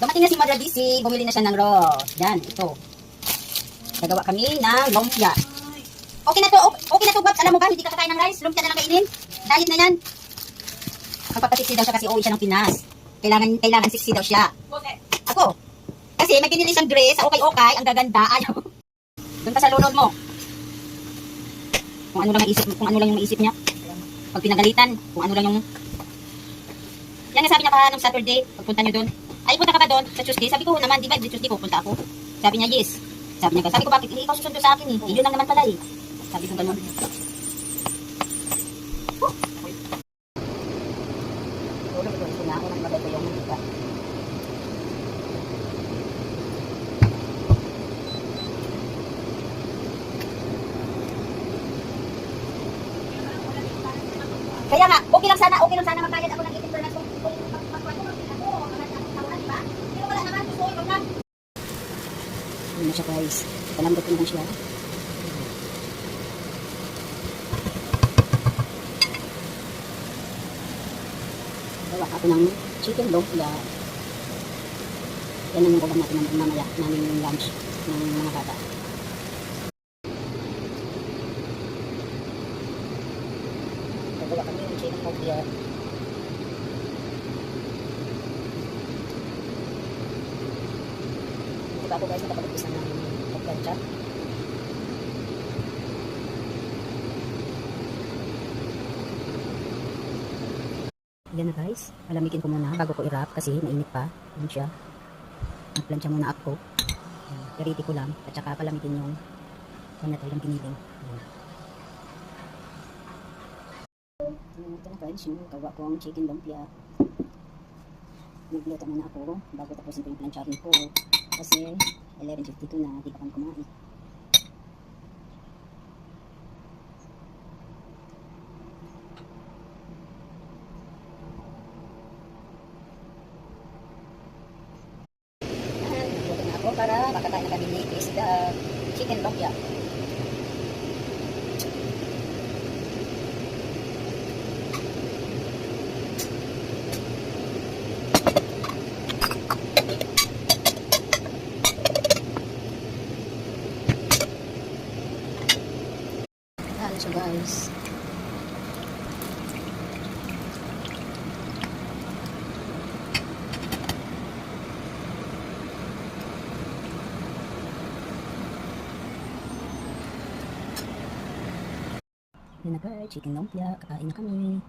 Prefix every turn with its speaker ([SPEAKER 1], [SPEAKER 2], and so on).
[SPEAKER 1] Dumating na si Madra DC, bumili na siya ng rose. Yan, ito. Gagawa kami ng lumpia. Okay na to, Bob. Alam mo ba, hindi ka kakain ng rice. Lumpia na lang kainin. Diet na yan. Magpapasiksi daw siya kasi uwi siya ng Pinas. Kailangan siksi daw siya. Ako. Kasi may binili siyang dress sa okay-okay, ang gaganda. Ayaw. Doon ka sa lunod mo. Kung ano lang yung maisip niya. Pag pinagalitan, kung ano lang yung... Yan nga sabi niya pa nung Saturday, pagpunta niyo doon. Ay, punta ka ba doon sa Tuesday? Sabi ko naman, di ba, Tuesday pupunta ako. Sabi niya, yes. Sabi ko, bakit? Ikaw susundo sa akin eh. Yun lang naman pala eh. Sabi ko ganun. Kaya nga, okay lang sana magbayad ako ng 18 per month kung pero wala naman, gusto ko lang. Ano na siya guys, palambot ko naman siya. Gawa ako ng chicken lumpia. Yan ang ulam natin mamaya, namin yung lunch ng mga bata. Gawa kami ng chicken lumpia. Diba ako guys, nakapag-upisa ng pagkantsa. Yan na guys, palamigin ko muna bago ko i-wrap kasi mainit pa. Yan siya. Nagplansya muna ako. Kariti ko lang at saka palamigin yung natin yung piniling. Ito na guys, yung gawa ko ang chicken lumpia. Nagluto muna ako bago tapusin ko yung plansyahin ko. Kasi 11:52 na, di pa kami kumain. Nagluto na ako para makakain na kami ni isda chicken lumpia. So guys, yan na guys, chicken lumpia, kakain na kami.